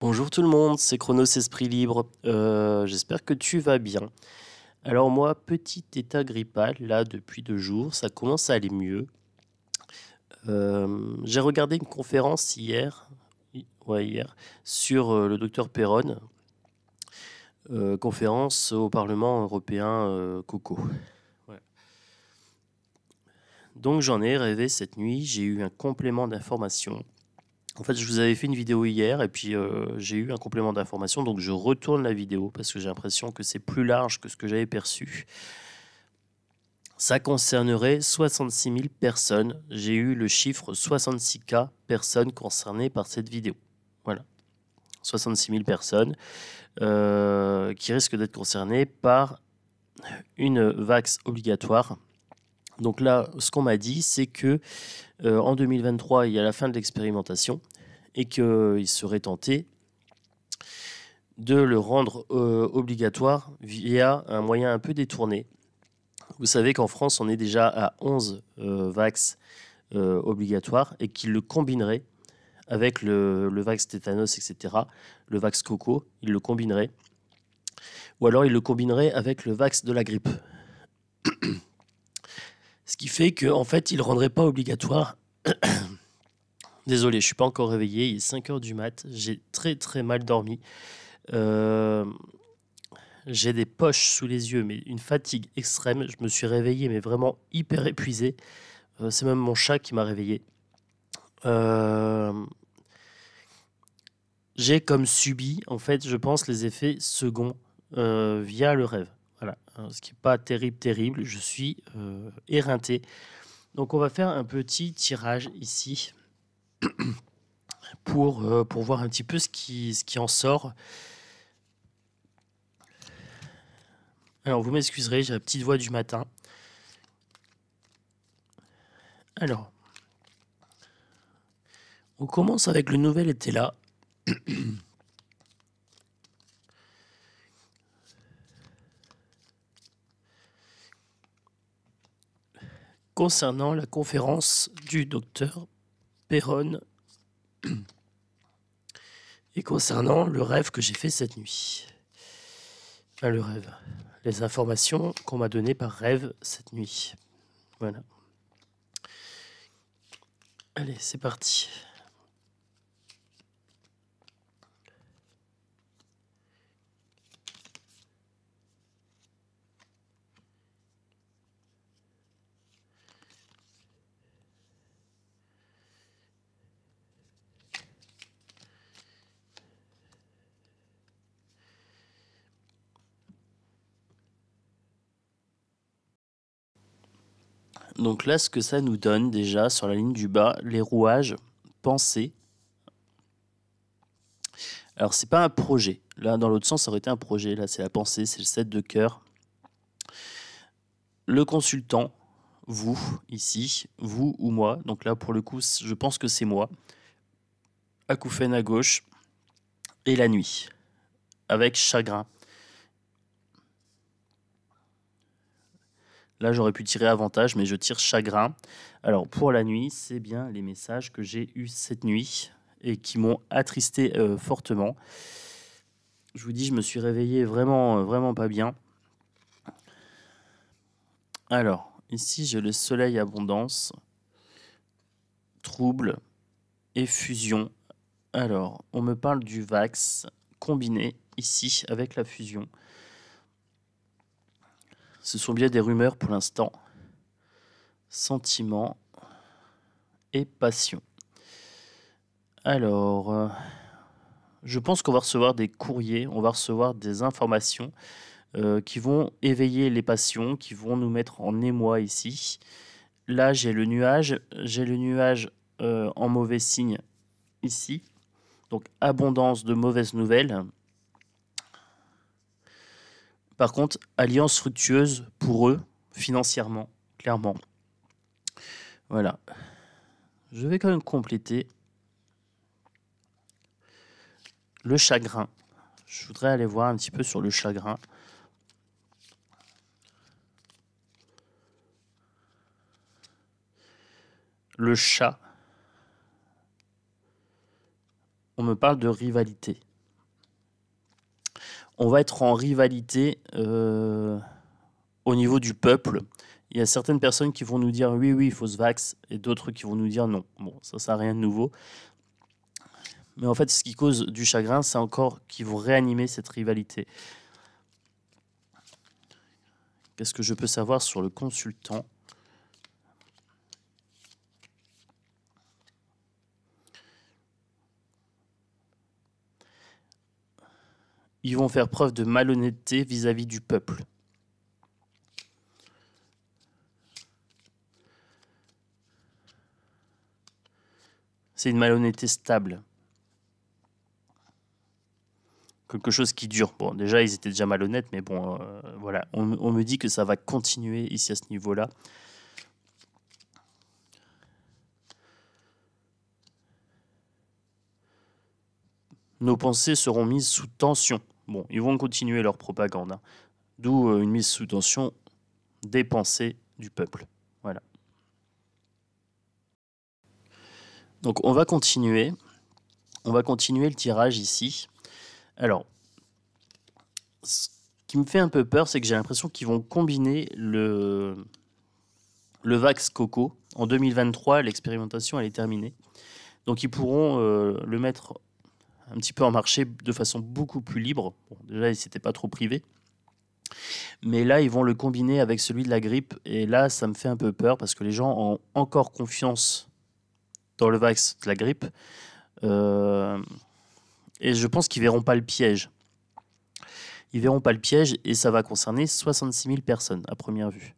Bonjour tout le monde, c'est Chronos Esprit Libre. J'espère que tu vas bien. Alors moi, petit état grippal, là, depuis 2 jours, ça commence à aller mieux. J'ai regardé une conférence hier, hier sur le docteur Perron, conférence au Parlement européen Coco. Ouais. Donc j'en ai rêvé cette nuit, j'ai eu un complément d'information. En fait, je vous avais fait une vidéo hier et puis j'ai eu un complément d'information, donc je retourne la vidéo parce que j'ai l'impression que c'est plus large que ce que j'avais perçu. Ça concernerait 66 000 personnes. J'ai eu le chiffre 66K personnes concernées par cette vidéo. Voilà. 66 000 personnes qui risquent d'être concernées par une vax obligatoire. Donc là, ce qu'on m'a dit, c'est que en 2023, il y a la fin de l'expérimentation et qu'il serait tenté de le rendre obligatoire via un moyen un peu détourné. Vous savez qu'en France, on est déjà à 11 vax obligatoires et qu'il le combinerait avec le vax tétanos, etc., le vax coco, il le combinerait. Ou alors il le combinerait avec le vax de la grippe. Ce qui fait qu'en fait, il ne rendrait pas obligatoire. Désolé, je ne suis pas encore réveillé, il est 5 h du mat, j'ai très très mal dormi. J'ai des poches sous les yeux, mais une fatigue extrême. Je me suis réveillé, mais vraiment hyper épuisé. C'est même mon chat qui m'a réveillé. J'ai comme subi, en fait, je pense, les effets seconds via le rêve. Voilà, ce qui n'est pas terrible. Je suis éreinté. Donc, on va faire un petit tirage ici pour voir un petit peu ce qui en sort. Alors, vous m'excuserez, j'ai la petite voix du matin. Alors, on commence avec le nouvel était là. Concernant la conférence du docteur Perron et concernant le rêve que j'ai fait cette nuit. Enfin, le rêve. Les informations qu'on m'a données par rêve cette nuit. Voilà. Allez, c'est parti. Donc là, ce que ça nous donne déjà sur la ligne du bas, les rouages, pensée. Alors, c'est pas un projet. Là, dans l'autre sens, ça aurait été un projet. Là, c'est la pensée, c'est le 7 de cœur. Le consultant, vous, ici, vous ou moi. Donc là, pour le coup, je pense que c'est moi. Acouphène à gauche. Et la nuit, avec chagrin. Là, j'aurais pu tirer avantage, mais je tire chagrin. Alors, pour la nuit, c'est bien les messages que j'ai eus cette nuit et qui m'ont attristé fortement. Je vous dis, je me suis réveillé vraiment pas bien. Alors, ici, j'ai le soleil abondance, trouble et fusion. Alors, on me parle du vax combiné ici avec la fusion. Ce sont bien des rumeurs pour l'instant. Sentiment et passion. Alors, je pense qu'on va recevoir des courriers, on va recevoir des informations qui vont éveiller les passions, qui vont nous mettre en émoi ici. Là, j'ai le nuage en mauvais signe ici. Donc, abondance de mauvaises nouvelles. Par contre, alliance fructueuse pour eux, financièrement, clairement. Voilà. Je vais quand même compléter le chagrin. Je voudrais aller voir un petit peu sur le chagrin. Le chat. On me parle de rivalité. on va être en rivalité au niveau du peuple. Il y a certaines personnes qui vont nous dire oui, il faut se vax, et d'autres qui vont nous dire non. Bon, ça n'a rien de nouveau. Mais en fait, ce qui cause du chagrin, c'est encore qu'ils vont réanimer cette rivalité. Qu'est-ce que je peux savoir sur le consultant ? Ils vont faire preuve de malhonnêteté vis-à-vis du peuple. C'est une malhonnêteté stable. Quelque chose qui dure. Bon, déjà, ils étaient déjà malhonnêtes, mais bon, voilà. On me dit que ça va continuer ici à ce niveau-là. Nos pensées seront mises sous tension. Bon, ils vont continuer leur propagande. Hein. D'où une mise sous tension des pensées du peuple. Voilà. Donc, on va continuer. On va continuer le tirage ici. Alors, ce qui me fait un peu peur, c'est que j'ai l'impression qu'ils vont combiner le Vax Coco. En 2023, l'expérimentation, elle est terminée. Donc, ils pourront le mettre un petit peu en marché de façon beaucoup plus libre. Bon, déjà, ils ne s'étaient pas trop privés. Mais là, ils vont le combiner avec celui de la grippe. Et là, ça me fait un peu peur parce que les gens ont encore confiance dans le vax de la grippe. Et je pense qu'ils ne verront pas le piège. Ils ne verront pas le piège et ça va concerner 66 000 personnes à première vue.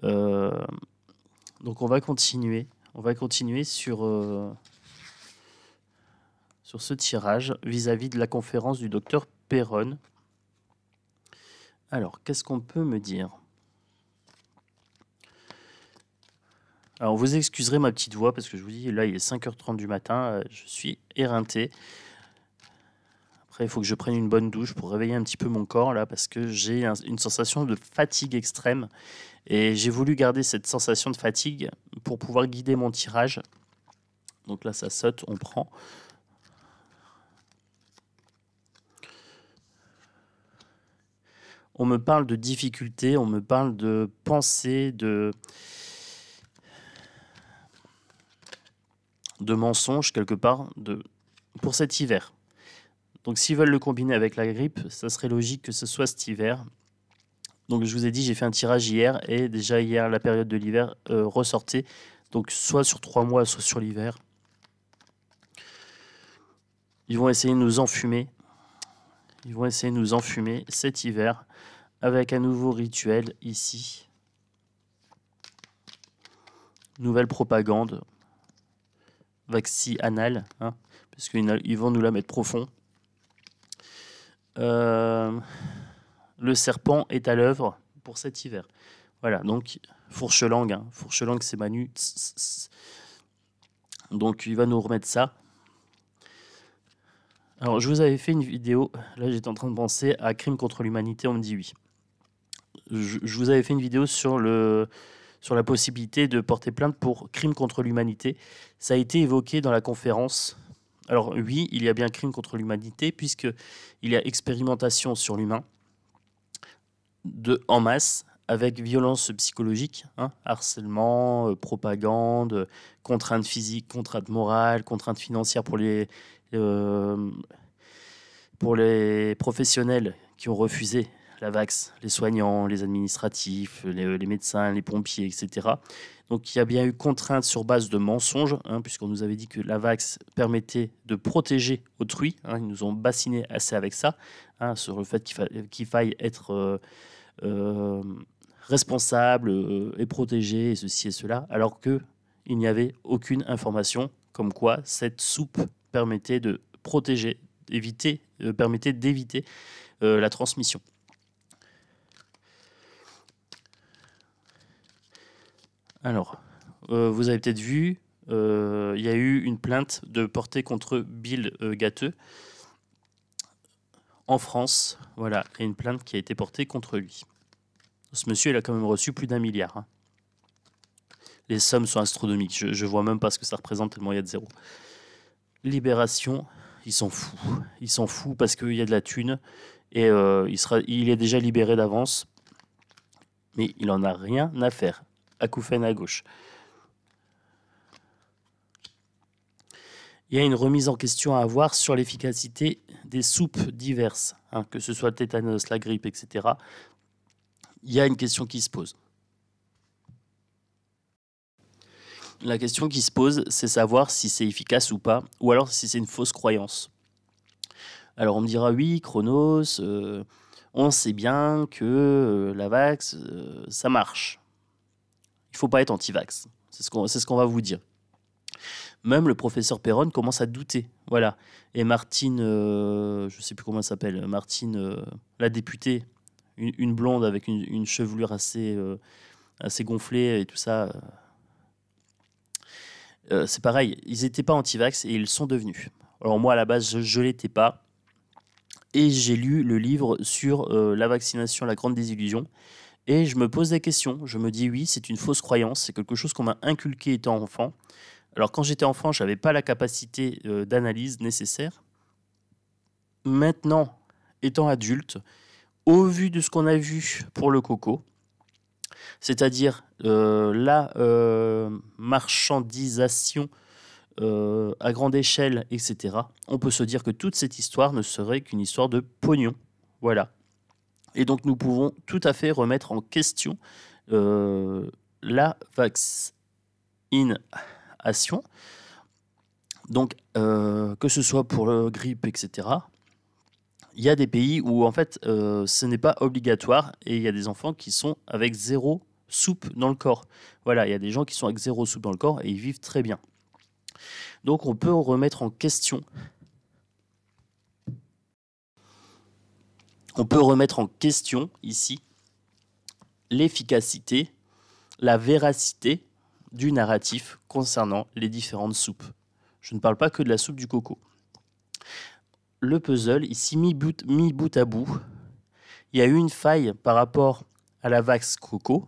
Donc on va continuer. On va continuer sur ce tirage vis-à-vis de la conférence du docteur Perron. Alors, qu'est-ce qu'on peut me dire ? Alors, vous excuserez ma petite voix parce que je vous dis, là, il est 5h30 du matin, je suis éreinté. Après, il faut que je prenne une bonne douche pour réveiller un petit peu mon corps, là, parce que j'ai une sensation de fatigue extrême. Et j'ai voulu garder cette sensation de fatigue pour pouvoir guider mon tirage. Donc là, ça saute, on prend. On me parle de difficultés, on me parle de pensées, de mensonges quelque part pour cet hiver. Donc s'ils veulent le combiner avec la grippe, ça serait logique que ce soit cet hiver. Donc je vous ai dit, j'ai fait un tirage hier et déjà hier, la période de l'hiver ressortait. Donc soit sur 3 mois, soit sur l'hiver. Ils vont essayer de nous enfumer. Ils vont essayer de nous enfumer cet hiver avec un nouveau rituel ici. Nouvelle propagande. Vaxi anal, hein, parce qu'ils vont nous la mettre profond. Le serpent est à l'œuvre pour cet hiver. Voilà, donc fourche-langue, hein, fourche-langue c'est Manu. Donc il va nous remettre ça. Alors je vous avais fait une vidéo, là j'étais en train de penser à crime contre l'humanité, on me dit oui. Je vous avais fait une vidéo sur la possibilité de porter plainte pour crime contre l'humanité. Ça a été évoqué dans la conférence. Alors oui, il y a bien crime contre l'humanité puisqu'il y a expérimentation sur l'humain en masse avec violence psychologique, hein, harcèlement, propagande, contraintes physiques, contraintes morales, contraintes financières pour les professionnels qui ont refusé la vax, les soignants, les administratifs, les médecins, les pompiers, etc. Donc il y a bien eu contrainte sur base de mensonges, hein, puisqu'on nous avait dit que la vax permettait de protéger autrui. Hein, ils nous ont bassiné assez avec ça, hein, sur le fait qu'il faille être responsable et protégé, et ceci et cela, alors qu'il n'y avait aucune information comme quoi cette soupe permettait de protéger, permettait d'éviter la transmission. Alors, vous avez peut-être vu, il y a eu une plainte portée contre Bill Gatteux en France. Voilà, il y a une plainte qui a été portée contre lui. Ce monsieur, il a quand même reçu plus d'1 milliard. Hein. Les sommes sont astronomiques. Je ne vois même pas ce que ça représente tellement il y a de zéro. Libération, ils s'en foutent. Ils s'en foutent parce qu'il y a de la thune et il est déjà libéré d'avance, mais il en a rien à faire. Acouphène à gauche. Il y a une remise en question à avoir sur l'efficacité des soupes diverses, hein, que ce soit le tétanos, la grippe, etc. Il y a une question qui se pose. La question qui se pose, c'est savoir si c'est efficace ou pas, ou alors si c'est une fausse croyance. Alors on me dira, oui, Chronos, on sait bien que la vax, ça marche. Il ne faut pas être anti-vax. C'est ce qu'on va vous dire. Même le professeur Perron commence à douter. Voilà. Et Martine, je ne sais plus comment elle s'appelle, Martine, la députée, une blonde avec une chevelure assez gonflée et tout ça. C'est pareil, ils n'étaient pas anti-vax et ils le sont devenus. Alors moi, à la base, je ne l'étais pas. Et j'ai lu le livre sur la vaccination, la grande désillusion. Et je me pose des questions. Je me dis, oui, c'est une fausse croyance. C'est quelque chose qu'on m'a inculqué étant enfant. Alors quand j'étais enfant, je n'avais pas la capacité d'analyse nécessaire. Maintenant, étant adulte, au vu de ce qu'on a vu pour le coco, c'est-à-dire la marchandisation à grande échelle, etc., on peut se dire que toute cette histoire ne serait qu'une histoire de pognon. Voilà. Et donc nous pouvons tout à fait remettre en question la vaccination. Donc, que ce soit pour le grippe, etc., il y a des pays où, en fait, ce n'est pas obligatoire et il y a des enfants qui sont avec 0 soupe dans le corps. Voilà, il y a des gens qui sont avec 0 soupe dans le corps et ils vivent très bien. Donc, on peut remettre en question. On peut remettre en question, ici, l'efficacité, la véracité du narratif concernant les différentes soupes. Je ne parle pas que de la soupe du coco. Le puzzle, ici, mis bout à bout, il y a eu une faille par rapport à la vax coco.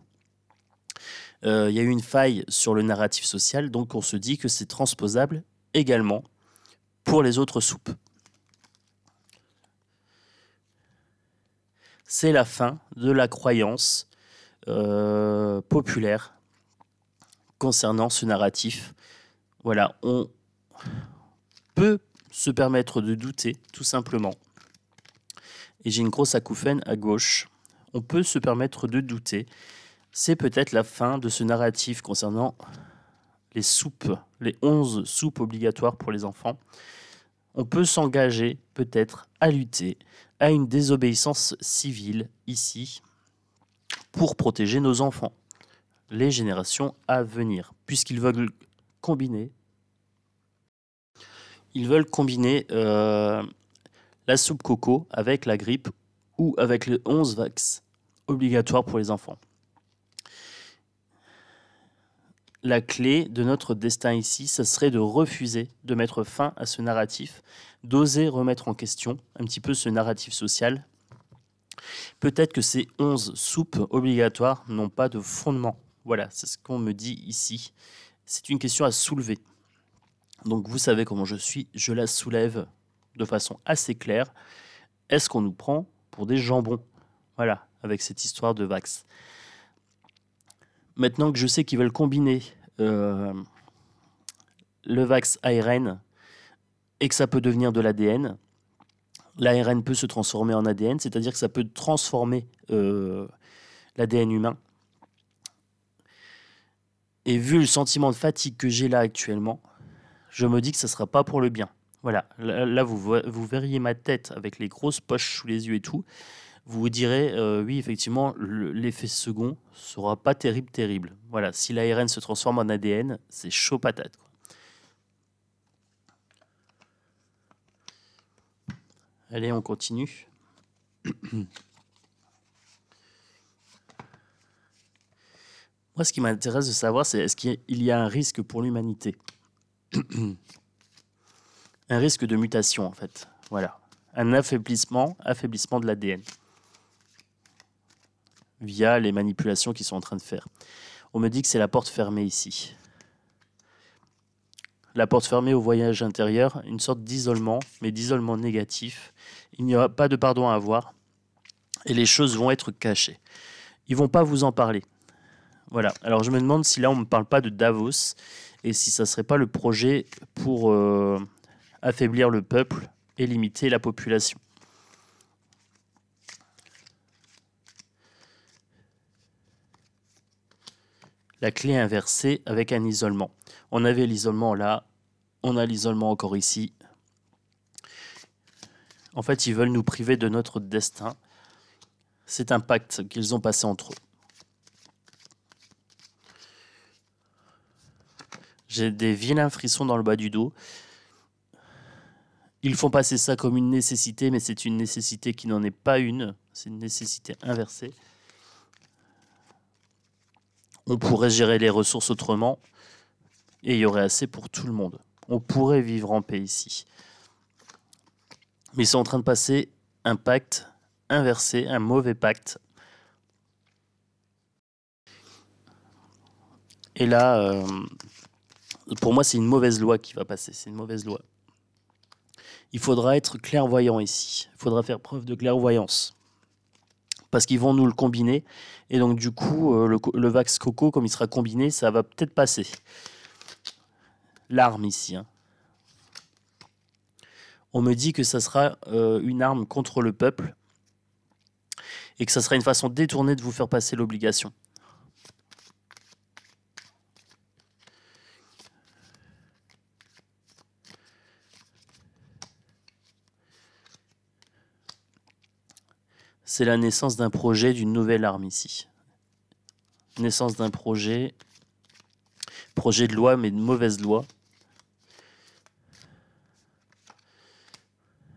Il y a eu une faille sur le narratif social, donc on se dit que c'est transposable également pour les autres soupes. C'est la fin de la croyance populaire concernant ce narratif. Voilà, on peut se permettre de douter, tout simplement. Et j'ai une grosse acouphène à gauche. On peut se permettre de douter. C'est peut-être la fin de ce narratif concernant les soupes, les 11 soupes obligatoires pour les enfants. On peut s'engager peut-être à lutter à une désobéissance civile ici pour protéger nos enfants, les générations à venir, puisqu'ils veulent combiner. Ils veulent combiner la soupe coco avec la grippe ou avec les 11 vax obligatoires pour les enfants. La clé de notre destin ici, ça serait de refuser de mettre fin à ce narratif, d'oser remettre en question un petit peu ce narratif social. Peut-être que ces 11 soupes obligatoires n'ont pas de fondement. Voilà, c'est ce qu'on me dit ici. C'est une question à soulever. Donc vous savez comment je suis, je la soulève de façon assez claire. Est-ce qu'on nous prend pour des jambons? Voilà, avec cette histoire de vax. Maintenant que je sais qu'ils veulent combiner le vax ARN et que ça peut devenir de l'ADN, l'ARN peut se transformer en ADN, c'est-à-dire que ça peut transformer l'ADN humain. Et vu le sentiment de fatigue que j'ai là actuellement, je me dis que ça ne sera pas pour le bien. Voilà, là vous verriez ma tête avec les grosses poches sous les yeux et tout. Vous vous direz, oui, effectivement, l'effet second sera pas terrible. Voilà, si l'ARN se transforme en ADN, c'est chaud patate, quoi. Allez, on continue. Moi, ce qui m'intéresse de savoir, c'est est-ce qu'il y a un risque pour l'humanité? Un risque de mutation, en fait. Voilà. Un affaiblissement de l'ADN via les manipulations qu'ils sont en train de faire. On me dit que c'est la porte fermée ici. la porte fermée au voyage intérieur, une sorte d'isolement, mais d'isolement négatif. Il n'y aura pas de pardon à avoir et les choses vont être cachées. Ils vont pas vous en parler. Voilà. Alors je me demande si là on ne me parle pas de Davos et si ça serait pas le projet pour affaiblir le peuple et limiter la population. La clé inversée avec un isolement. On avait l'isolement là, on a l'isolement encore ici. En fait, ils veulent nous priver de notre destin. C'est un pacte qu'ils ont passé entre eux. J'ai des vilains frissons dans le bas du dos. Ils font passer ça comme une nécessité, mais c'est une nécessité qui n'en est pas une. C'est une nécessité inversée. On pourrait gérer les ressources autrement et il y aurait assez pour tout le monde. On pourrait vivre en paix ici. Mais ils sont en train de passer un pacte inversé, un mauvais pacte. Et là, pour moi, c'est une mauvaise loi qui va passer. C'est une mauvaise loi. Il faudra être clairvoyant ici. Il faudra faire preuve de clairvoyance. Parce qu'ils vont nous le combiner. Et donc, du coup, le Vax Coco, comme il sera combiné, ça va peut-être passer. L'arme ici. Hein. On me dit que ça sera une arme contre le peuple. Et que ça sera une façon détournée de vous faire passer l'obligation. C'est la naissance d'un projet, d'une nouvelle arme ici. Naissance d'un projet de loi, mais de mauvaise loi.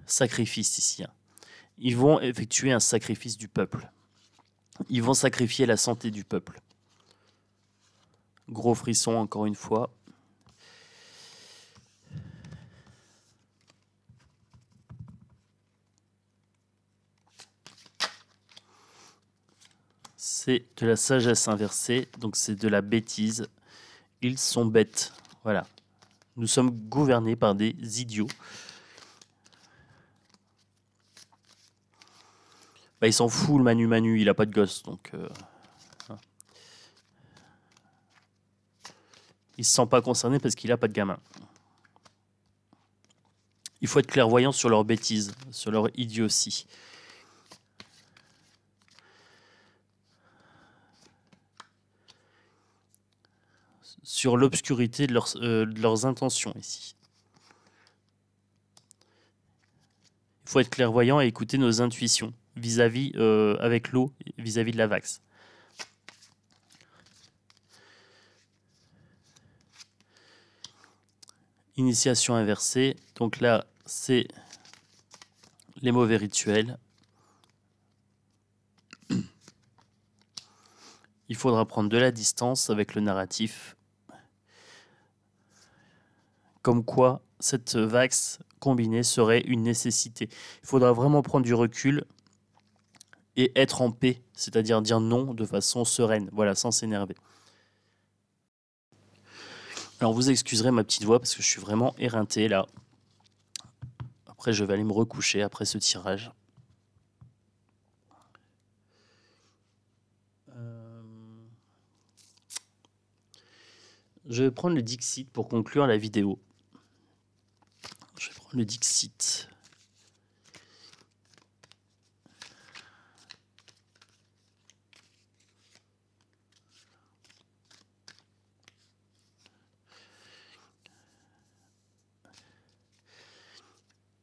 Sacrifice ici. Hein. Ils vont effectuer un sacrifice du peuple. Ils vont sacrifier la santé du peuple. Gros frisson encore une fois. C'est de la sagesse inversée, donc c'est de la bêtise. Ils sont bêtes. Voilà. Nous sommes gouvernés par des idiots. Bah, il s'en fout, le Manu, il a pas de gosse, donc... il se sent pas concerné parce qu'il a pas de gamin. Il faut être clairvoyant sur leur bêtise, sur leur idiotie. Sur l'obscurité de leurs intentions ici. Il faut être clairvoyant et écouter nos intuitions vis-à-vis avec l'eau, vis-à-vis de la Vax. Initiation inversée. Donc là, c'est les mauvais rituels. Il faudra prendre de la distance avec le narratif. Comme quoi, cette Vax combinée serait une nécessité. Il faudra vraiment prendre du recul et être en paix, c'est-à-dire dire non de façon sereine, voilà, sans s'énerver. Alors vous excuserez ma petite voix parce que je suis vraiment éreinté là. Après je vais aller me recoucher après ce tirage. Je vais prendre le Dixit pour conclure la vidéo. Je vais prendre le Dixit.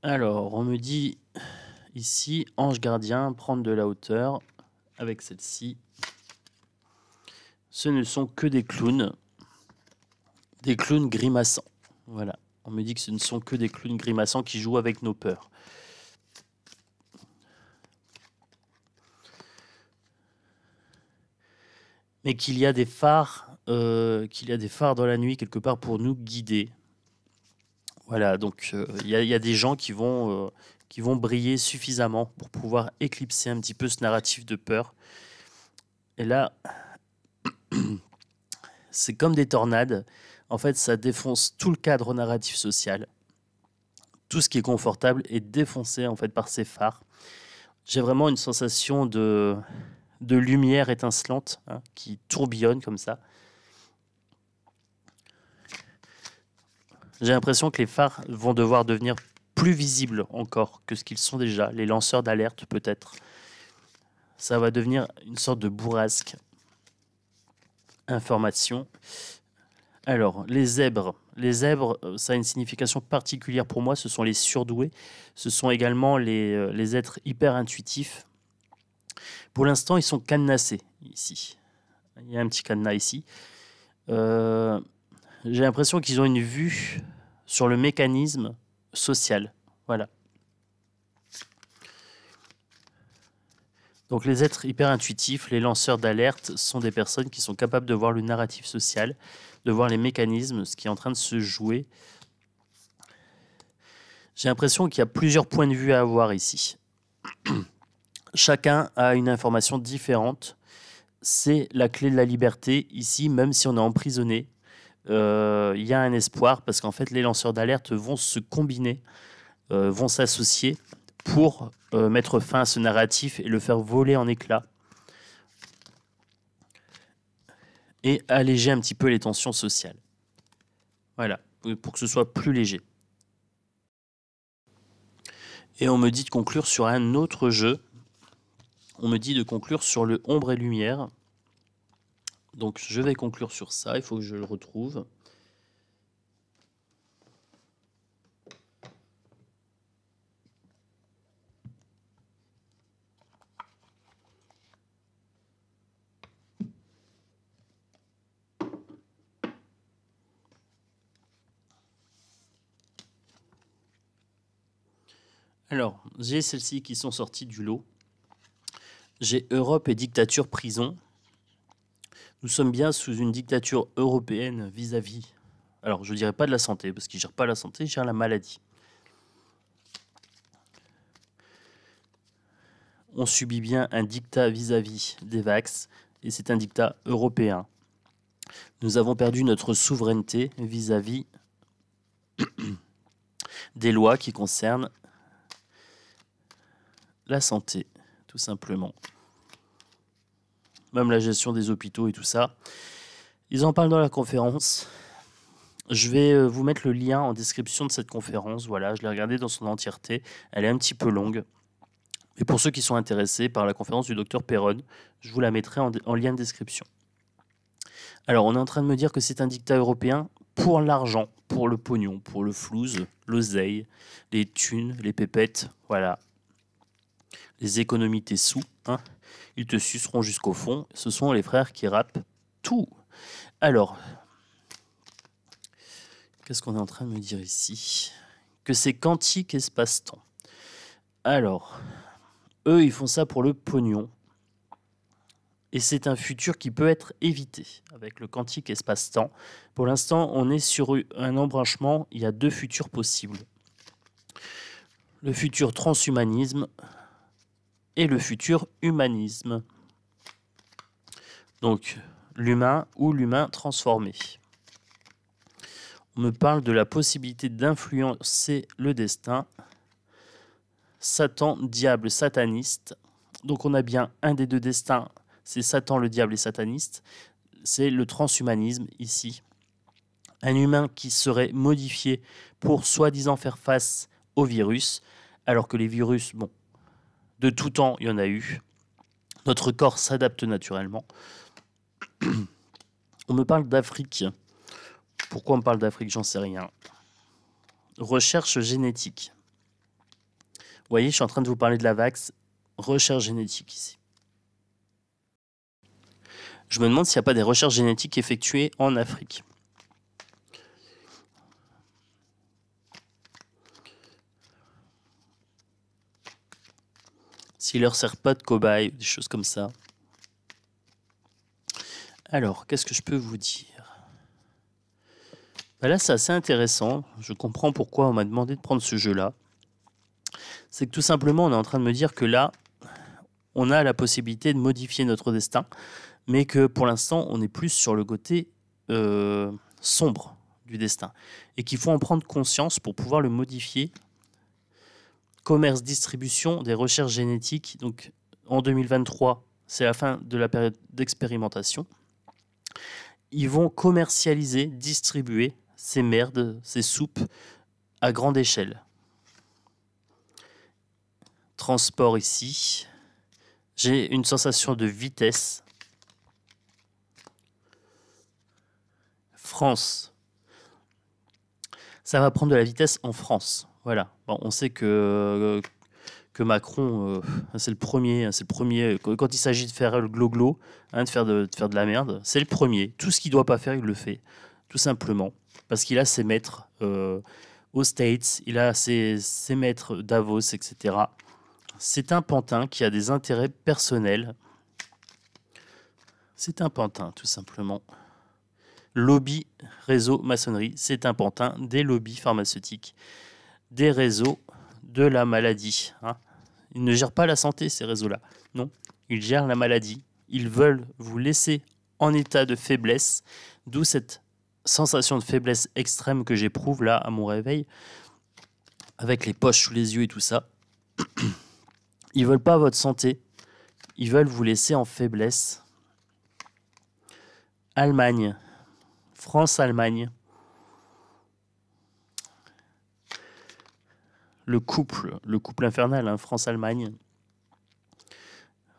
Alors, on me dit ici, ange gardien, prendre de la hauteur avec celle-ci. Ce ne sont que des clowns grimaçants. Voilà, on me dit que ce ne sont que des clowns grimaçants qui jouent avec nos peurs. Mais qu'il y a des phares, dans la nuit quelque part pour nous guider. Voilà, donc il y a des gens qui vont briller suffisamment pour pouvoir éclipser un petit peu ce narratif de peur. Et là, c'est comme des tornades. En fait, ça défonce tout le cadre narratif social. Tout ce qui est confortable est défoncé en fait par ces phares. J'ai vraiment une sensation de lumière étincelante hein, qui tourbillonne comme ça. J'ai l'impression que les phares vont devoir devenir plus visibles encore que ce qu'ils sont déjà. Les lanceurs d'alerte peut-être. Ça va devenir une sorte de bourrasque. Information. Alors, les zèbres. Les zèbres, ça a une signification particulière pour moi. Ce sont les surdoués. Ce sont également les êtres hyper intuitifs. Pour l'instant, ils sont cadenassés ici. Il y a un petit cadenas ici. J'ai l'impression qu'ils ont une vue sur le mécanisme social. Voilà. Donc les êtres hyper intuitifs, les lanceurs d'alerte, sont des personnes qui sont capables de voir le narratif social, de voir les mécanismes, ce qui est en train de se jouer. J'ai l'impression qu'il y a plusieurs points de vue à avoir ici. Chacun a une information différente. C'est la clé de la liberté ici, même si on est emprisonné. Il y a un espoir parce qu'en fait les lanceurs d'alerte vont se combiner, vont s'associer pour mettre fin à ce narratif et le faire voler en éclats et alléger un petit peu les tensions sociales. Voilà, pour que ce soit plus léger. Et on me dit de conclure sur un autre jeu. On me dit de conclure sur le Ombre et Lumière. Donc je vais conclure sur ça, il faut que je le retrouve. Alors, j'ai celles-ci qui sont sorties du lot. J'ai Europe et dictature prison. Nous sommes bien sous une dictature européenne vis-à-vis. Alors, je ne dirais pas de la santé, parce qu'ils ne gèrent pas la santé, ils gèrent la maladie. On subit bien un dictat vis-à-vis des vax, et c'est un dictat européen. Nous avons perdu notre souveraineté vis-à-vis des lois qui concernent la santé, tout simplement. Même la gestion des hôpitaux et tout ça. Ils en parlent dans la conférence. Je vais vous mettre le lien en description de cette conférence. Voilà, je l'ai regardée dans son entièreté. Elle est un petit peu longue. Et pour ceux qui sont intéressés par la conférence du docteur Perron, je vous la mettrai en lien de description. Alors, on est en train de me dire que c'est un dictat européen pour l'argent, pour le pognon, pour le flouze, l'oseille, les thunes, les pépettes, voilà. Les économies tes sous, hein. Ils te suceront jusqu'au fond. Ce sont les frères qui rappent tout. Alors, qu'est-ce qu'on est en train de me dire ici? Que c'est quantique espace-temps. Alors, eux, ils font ça pour le pognon. Et c'est un futur qui peut être évité avec le quantique espace-temps. Pour l'instant, on est sur un embranchement. Il y a deux futurs possibles. Le futur transhumanisme et le futur humanisme. Donc, l'humain ou l'humain transformé. On me parle de la possibilité d'influencer le destin. Satan, diable, sataniste. Donc, on a bien un des deux destins. C'est Satan, le diable et sataniste. C'est le transhumanisme ici. Un humain qui serait modifié pour soi-disant faire face au virus, alors que les virus, bon, de tout temps, il y en a eu. Notre corps s'adapte naturellement. On me parle d'Afrique. Pourquoi on me parle d'Afrique? J'en sais rien. Recherche génétique. Vous voyez, je suis en train de vous parler de la vax. Recherche génétique ici. Je me demande s'il n'y a pas des recherches génétiques effectuées en Afrique. S'il leur sert pas de cobaye, des choses comme ça. Alors, qu'est-ce que je peux vous dire? Ben là, c'est assez intéressant. Je comprends pourquoi on m'a demandé de prendre ce jeu-là. C'est que tout simplement, on est en train de me dire que là, on a la possibilité de modifier notre destin, mais que pour l'instant, on est plus sur le côté sombre du destin et qu'il faut en prendre conscience pour pouvoir le modifier. Commerce, distribution des recherches génétiques. Donc, en 2023, c'est la fin de la période d'expérimentation. Ils vont commercialiser, distribuer ces merdes, ces soupes à grande échelle. Transport ici. J'ai une sensation de vitesse. France. Ça va prendre de la vitesse en France. Voilà. Bon, on sait que Macron, c'est le premier. Quand il s'agit de faire le glo-glo, de faire de la merde, c'est le premier. Tout ce qu'il ne doit pas faire, il le fait. Tout simplement. Parce qu'il a ses maîtres aux States, il a ses maîtres Davos, etc. C'est un pantin qui a des intérêts personnels. C'est un pantin, tout simplement. Lobby, réseau, maçonnerie, c'est un pantin des lobbies pharmaceutiques, des réseaux de la maladie. Ils ne gèrent pas la santé, ces réseaux-là. Non, ils gèrent la maladie. Ils veulent vous laisser en état de faiblesse, d'où cette sensation de faiblesse extrême que j'éprouve là à mon réveil, avec les poches sous les yeux et tout ça. Ils veulent pas votre santé, ils veulent vous laisser en faiblesse. Allemagne, France-Allemagne. Le couple infernal, France-Allemagne.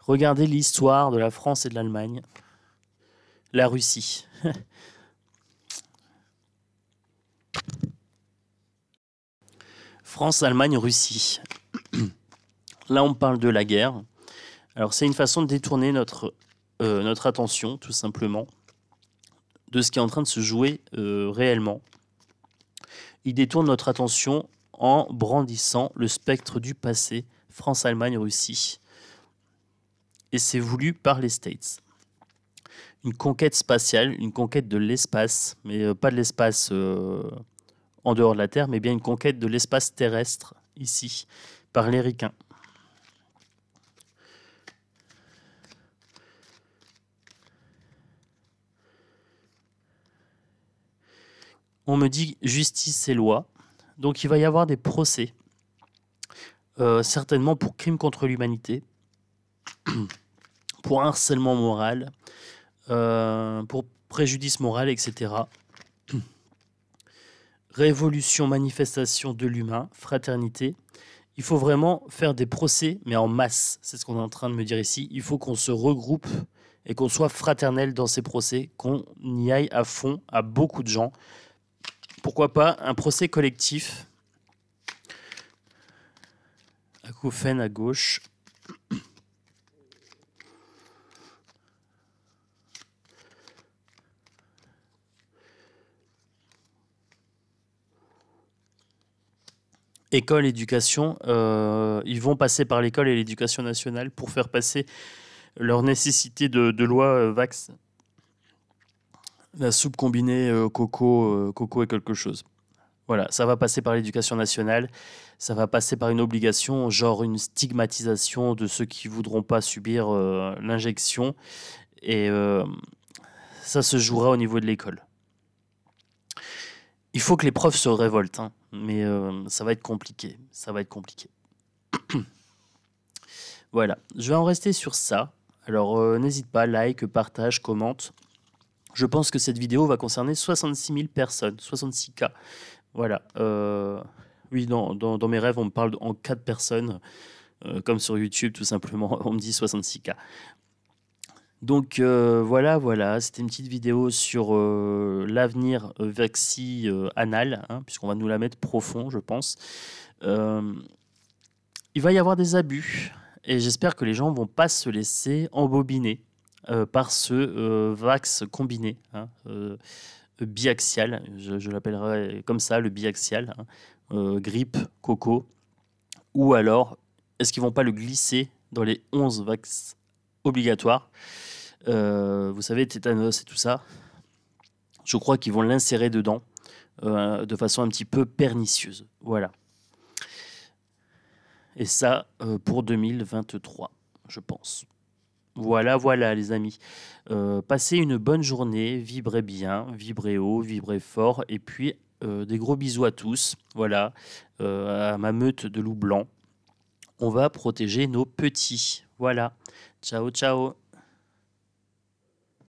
Regardez l'histoire de la France et de l'Allemagne. La Russie. France, Allemagne, Russie. Là, on parle de la guerre. Alors, c'est une façon de détourner notre attention, tout simplement, de ce qui est en train de se jouer réellement. Il détourne notre attention en brandissant le spectre du passé, France, Allemagne, Russie. Et c'est voulu par les States. Une conquête spatiale, une conquête de l'espace, mais pas de l'espace en dehors de la Terre, mais bien une conquête de l'espace terrestre, ici, par les Ricains. On me dit justice et loi, donc il va y avoir des procès, certainement pour crimes contre l'humanité, pour harcèlement moral, pour préjudice moral, etc. Révolution, manifestation de l'humain, fraternité. Il faut vraiment faire des procès, mais en masse. C'est ce qu'on est en train de me dire ici. Il faut qu'on se regroupe et qu'on soit fraternel dans ces procès, qu'on y aille à fond, à beaucoup de gens. Pourquoi pas un procès collectif. Acouphène à gauche. École, éducation, ils vont passer par l'école et l'éducation nationale pour faire passer leur nécessité de loi Vax. La soupe combinée coco et quelque chose. Voilà, ça va passer par l'éducation nationale, ça va passer par une obligation, genre une stigmatisation de ceux qui ne voudront pas subir l'injection. Et ça se jouera au niveau de l'école. Il faut que les profs se révoltent, mais ça va être compliqué. Ça va être compliqué. Voilà, je vais en rester sur ça. Alors, n'hésite pas, like, partage, commente. Je pense que cette vidéo va concerner 66 000 personnes, 66K. Voilà. Oui, dans mes rêves, on me parle en 4 personnes, comme sur YouTube, tout simplement. On me dit 66K. Donc voilà, c'était une petite vidéo sur l'avenir Vaxi anal, puisqu'on va nous la mettre profond, je pense. Il va y avoir des abus, et j'espère que les gens ne vont pas se laisser embobiner par ce Vax combiné, biaxial, je l'appellerai comme ça, le biaxial, grippe, coco, ou alors, est-ce qu'ils ne vont pas le glisser dans les 11 Vax obligatoires? Vous savez, tétanos et tout ça, je crois qu'ils vont l'insérer dedans de façon un petit peu pernicieuse. Voilà. Et ça, pour 2023, je pense. Voilà, voilà les amis. Passez une bonne journée, vibrez bien, vibrez haut, vibrez fort et puis, des gros bisous à tous. Voilà, à ma meute de loups blancs. On va protéger nos petits. Voilà. Ciao, ciao.